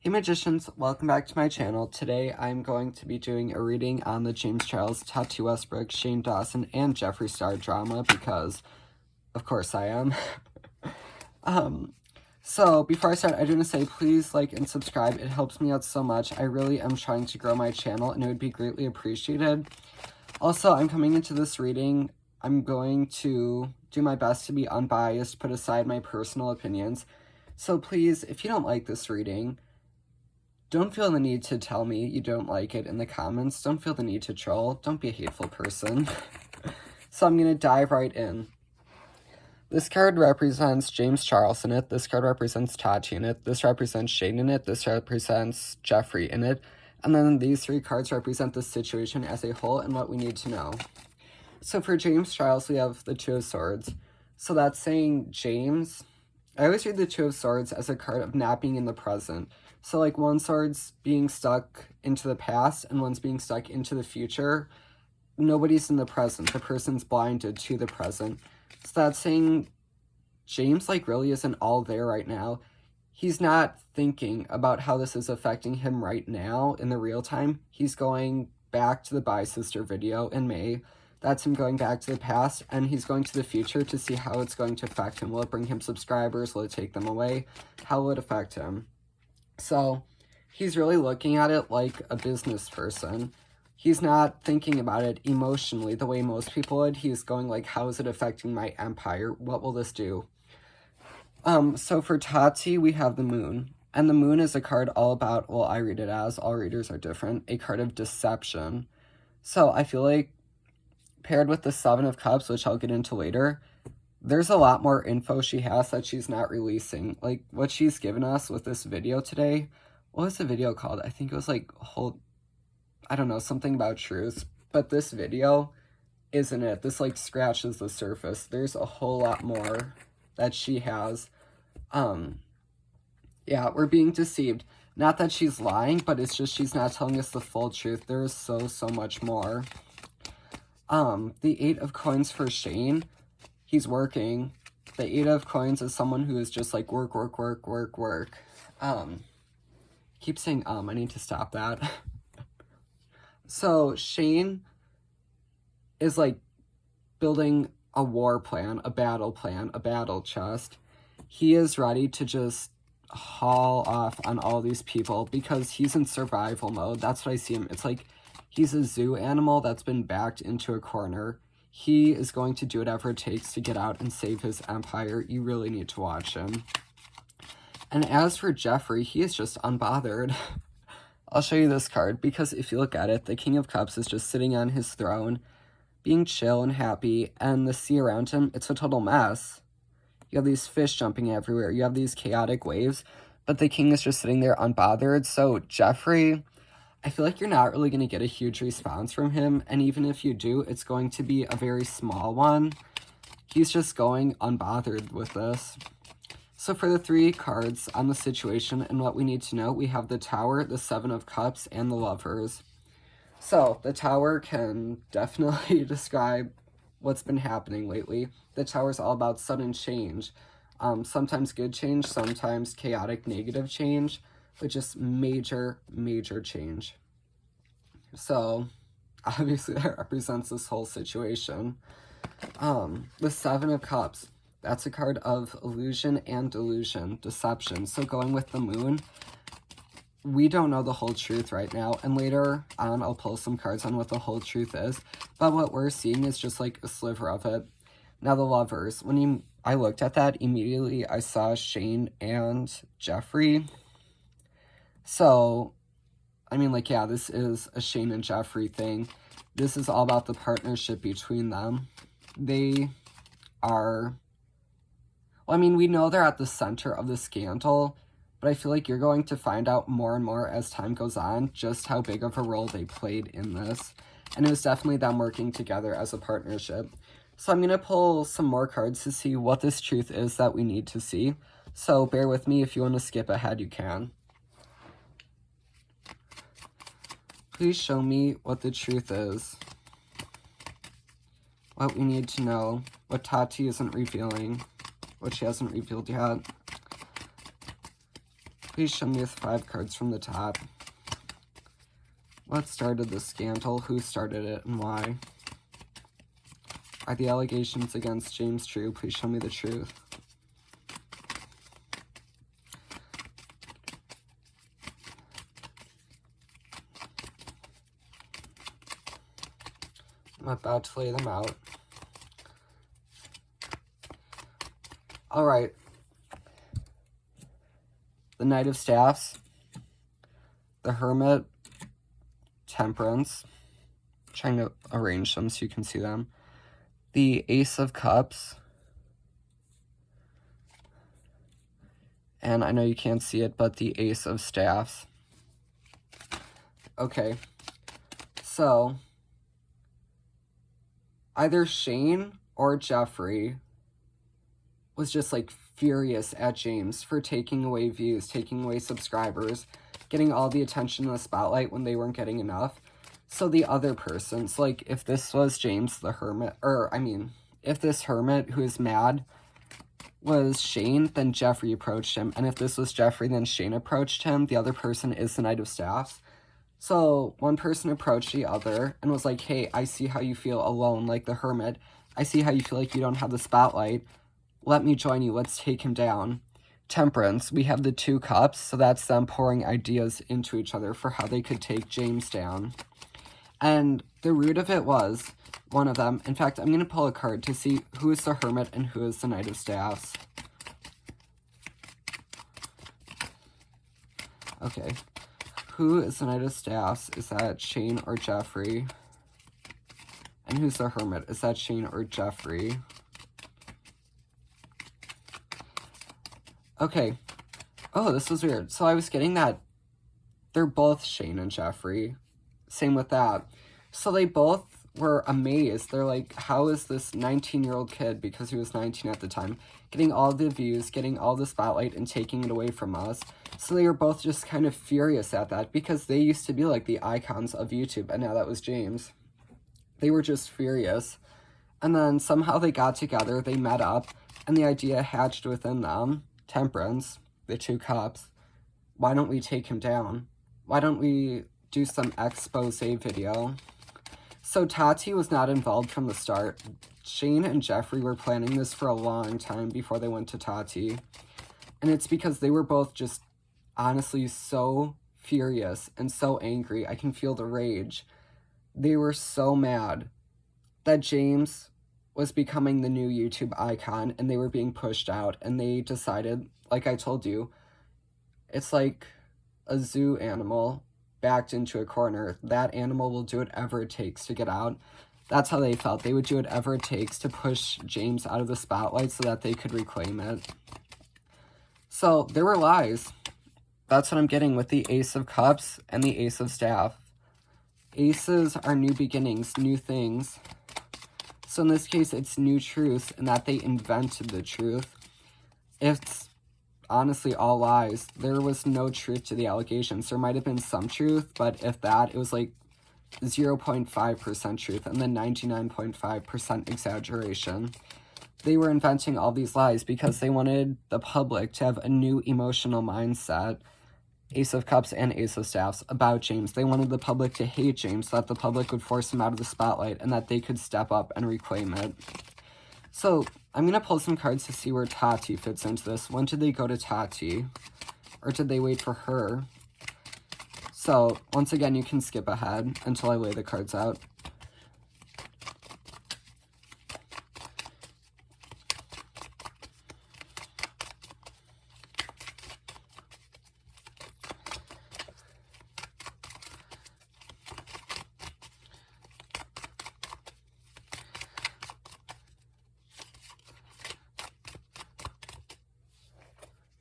Hey magicians, welcome back to my channel. Today I'm going to be doing a reading on the James Charles, Tati Westbrook, Shane Dawson, and Jeffree Star drama because, of course I am. So before I start, I do want to say please like and subscribe. It helps me out so much. I really am trying to grow my channel and it would be greatly appreciated. Also, I'm coming into this reading. I'm going to do my best to be unbiased, put aside my personal opinions. So please, if you don't like this reading, don't feel the need to tell me you don't like it in the comments. Don't feel the need to troll. Don't be a hateful person. So I'm going to dive right in. This card represents James Charles in it. This card represents Tati in it. This represents Shane in it. This represents Jeffree in it. And then these three cards represent the situation as a whole and what we need to know. So for James Charles, we have the Two of Swords. So that's saying James. I always read the Two of Swords as a card of not being in the present. So like one sword's being stuck into the past and one's being stuck into the future. Nobody's in the present. The person's blinded to the present. So that's saying James like really isn't all there right now. He's not thinking about how this is affecting him right now in the real time. He's going back to the Bye Sister video in May. That's him going back to the past, and he's going to the future to see how it's going to affect him. Will it bring him subscribers? Will it take them away? How will it affect him? So he's really looking at it like a business person. He's not thinking about it emotionally the way most people would. He's going like, how is it affecting my empire? What will this do? So for Tati, we have the Moon. And the Moon is a card all about, well, I read it as, all readers are different, a card of deception. So I feel like paired with the Seven of Cups, which I'll get into later, there's a lot more info she has that she's not releasing. Like, what she's given us with this video today, what was the video called? I think it was like, I don't know, something about truth. But this video isn't it. This, like, scratches the surface. There's a whole lot more that she has. Yeah, we're being deceived. Not that she's lying, but it's just she's not telling us the full truth. There is so much more. The Eight of Coins for Shane, he's working. The Eight of Coins is someone who is just like work. Keep saying I need to stop that. So Shane is like building a war plan, a battle chest. He is ready to just haul off on all these people because he's in survival mode. That's what I see him. It's like he's a zoo animal that's been backed into a corner. He is going to do whatever it takes to get out and save his empire. You really need to watch him. And as for Jeffree, he is just unbothered. I'll show you this card because if you look at it, the King of Cups is just sitting on his throne, being chill and happy, and the sea around him, it's a total mess. You have these fish jumping everywhere. You have these chaotic waves, but the king is just sitting there unbothered. So Jeffree, I feel like you're not really going to get a huge response from him, and even if you do, it's going to be a very small one. He's just going unbothered with this. So for the three cards on the situation and what we need to know, we have the Tower, the Seven of Cups, and the Lovers. So the Tower can definitely describe what's been happening lately. The Tower is all about sudden change. Sometimes good change, sometimes chaotic negative change, but just major change. So obviously that represents this whole situation. The Seven of Cups, that's a card of illusion and delusion, deception. So going with the Moon, we don't know the whole truth right now, and later on I'll pull some cards on what the whole truth is, but what we're seeing is just like a sliver of it. Now the Lovers, when I looked at that, immediately I saw Shane and Jeffree. So, I mean, like, yeah, this is a Shane and Jeffree thing. This is all about the partnership between them. They are, well, I mean, we know they're at the center of the scandal, but I feel like you're going to find out more and more as time goes on just how big of a role they played in this. And it was definitely them working together as a partnership. So I'm going to pull some more cards to see what this truth is that we need to see. So bear with me. If you want to skip ahead, you can. Please show me what the truth is. What we need to know. What Tati isn't revealing. What she hasn't revealed yet. Please show me the 5 cards from the top. What started the scandal? Who started it and why? Are the allegations against James true? Please show me the truth. I'm about to lay them out. Alright. The Knight of Staffs. The Hermit. Temperance. I'm trying to arrange them so you can see them. The Ace of Cups. And I know you can't see it, but the Ace of Staffs. Okay. So, either Shane or Jeffree was just like furious at James for taking away views, taking away subscribers, getting all the attention in the spotlight when they weren't getting enough. So the other person, so like if this was James the Hermit, or I mean, if this Hermit who is mad was Shane, then Jeffree approached him. And if this was Jeffree, then Shane approached him. The other person is the Knight of Staffs. So one person approached the other and was like, hey, I see how you feel alone, like the Hermit. I see how you feel like you don't have the spotlight. Let me join you. Let's take him down. Temperance. We have the 2 cups, so that's them pouring ideas into each other for how they could take James down. And the root of it was one of them. In fact, I'm going to pull a card to see who is the Hermit and who is the Knight of Staffs. Okay. Who is the Knight of Staffs? Is that Shane or Jeffree? And who's the Hermit? Is that Shane or Jeffree? Okay. Oh, this was weird. So I was getting that they're both Shane and Jeffree. Same with that. So they both were amazed. They're like, how is this 19-year-old kid, because he was 19 at the time, getting all the views, getting all the spotlight, and taking it away from us? So they were both just kind of furious at that, because they used to be like the icons of YouTube, and now that was James. They were just furious. And then somehow they got together, they met up, and the idea hatched within them. Temperance, the 2 cups. Why don't we take him down? Why don't we do some expose video? So Tati was not involved from the start. Shane and Jeffree were planning this for a long time before they went to Tati. And it's because they were both just honestly so furious and so angry. I can feel the rage. They were so mad that James was becoming the new YouTube icon and they were being pushed out, and they decided, like I told you, it's like a zoo animal backed into a corner. That animal will do whatever it takes to get out. That's how they felt. They would do whatever it takes to push James out of the spotlight so that they could reclaim it. So there were lies. That's what I'm getting with the Ace of Cups and the Ace of Staff. Aces are new beginnings, new things. So in this case, it's new truth, and that they invented the truth. It's honestly all lies. There was no truth to the allegations. There might have been some truth, but if that, it was like 0.5% truth and then 99.5% exaggeration. They were inventing all these lies because they wanted the public to have a new emotional mindset, Ace of Cups and Ace of Staffs, about James. They wanted the public to hate James so that the public would force him out of the spotlight and that they could step up and reclaim it. So I'm going to pull some cards to see where Tati fits into this. When did they go to Tati? Or did they wait for her? So once again, you can skip ahead until I lay the cards out.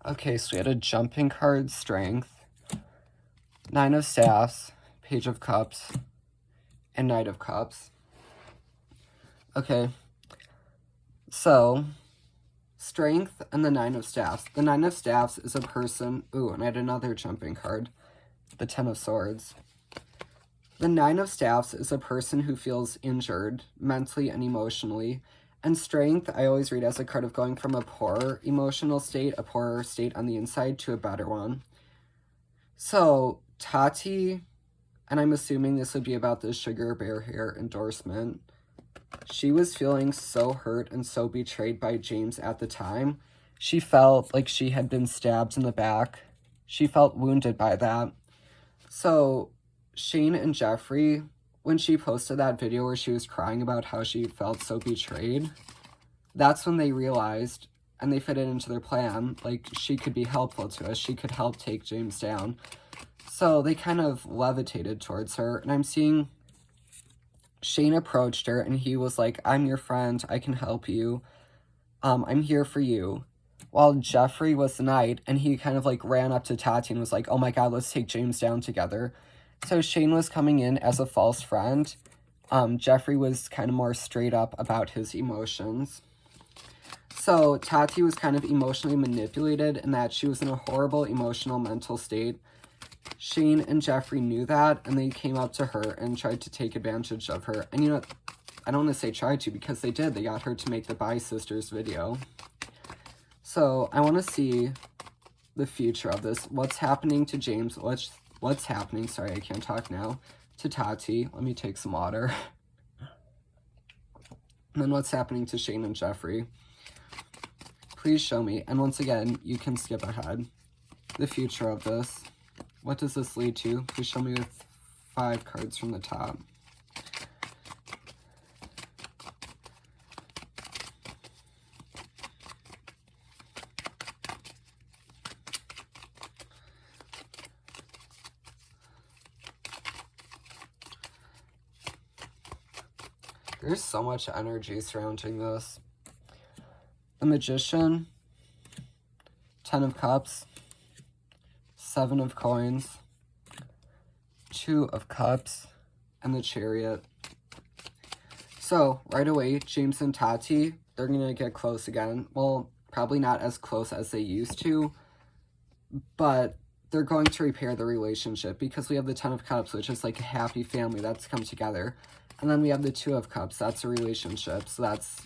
Okay, so we had a jumping card, Strength, 9 of Staffs, Page of Cups, and Knight of Cups. Okay, so Strength and the 9 of Staffs. The 9 of Staffs is a person, ooh, and I had another jumping card, the 10 of Swords. The 9 of Staffs is a person who feels injured mentally and emotionally. And Strength, I always read as a card of going from a poor emotional state, a poorer state on the inside, to a better one. So, Tati, and I'm assuming this would be about the Sugar Bear Hair endorsement, she was feeling so hurt and so betrayed by James at the time. She felt like she had been stabbed in the back. She felt wounded by that. So, Shane and Jeffree, when she posted that video where she was crying about how she felt so betrayed, that's when they realized, and they fit it into their plan, like, she could be helpful to us. She could help take James down. So they kind of levitated towards her, and I'm seeing Shane approached her, and he was like, I'm your friend, I can help you, I'm here for you. While Jeffree was the knight, and he kind of like ran up to Tati and was like, oh my god, let's take James down together. So Shane was coming in as a false friend. Jeffree was kind of more straight up about his emotions. So Tati was kind of emotionally manipulated in that she was in a horrible emotional mental state. Shane and Jeffree knew that, and they came up to her and tried to take advantage of her. And you know, I don't want to say tried to, because they did. They got her to make the Bye Sisters video. So I want to see the future of this. What's happening to James? What's happening? Sorry, I can't talk now. To Tati. Let me take some water. And then what's happening to Shane and Jeffree? Please show me. And once again, you can skip ahead. The future of this. What does this lead to? Please show me with 5 cards from the top. There's so much energy surrounding this. The Magician, 10 of Cups, 7 of Coins, 2 of Cups, and the Chariot. So, right away, James and Tati, they're going to get close again. Well, probably not as close as they used to, but they're going to repair the relationship because we have the 10 of Cups, which is like a happy family that's come together. And then we have the 2 of Cups, that's a relationship. So that's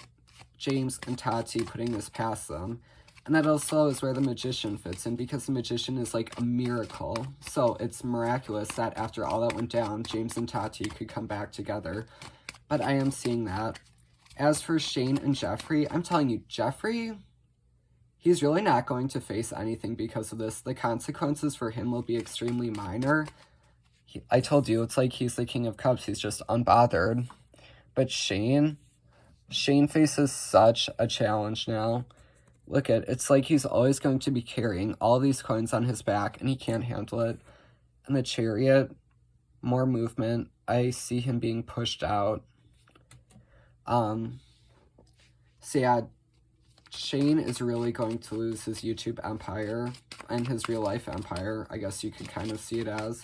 James and Tati putting this past them. And that also is where the Magician fits in, because the Magician is like a miracle. So it's miraculous that after all that went down, James and Tati could come back together. But I am seeing that. As for Shane and Jeffree, I'm telling you, Jeffree, he's really not going to face anything because of this. The consequences for him will be extremely minor. I told you, it's like he's the King of Cups. He's just unbothered. But Shane faces such a challenge now. Look at, it's like he's always going to be carrying all these coins on his back, and he can't handle it. And the Chariot, more movement. I see him being pushed out. So yeah, Shane is really going to lose his YouTube empire and his real life empire. I guess you could kind of see it as.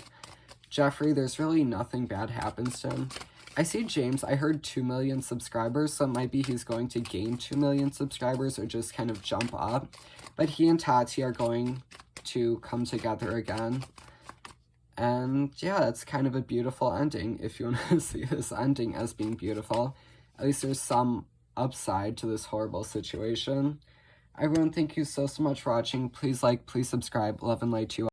Jeffree, there's really nothing bad happens to him. I see James, I heard 2 million subscribers, so it might be he's going to gain 2 million subscribers or just kind of jump up. But he and Tati are going to come together again. And yeah, it's kind of a beautiful ending, if you want to see this ending as being beautiful. At least there's some upside to this horrible situation. Everyone, thank you so much for watching. Please like, please subscribe. Love and light to you.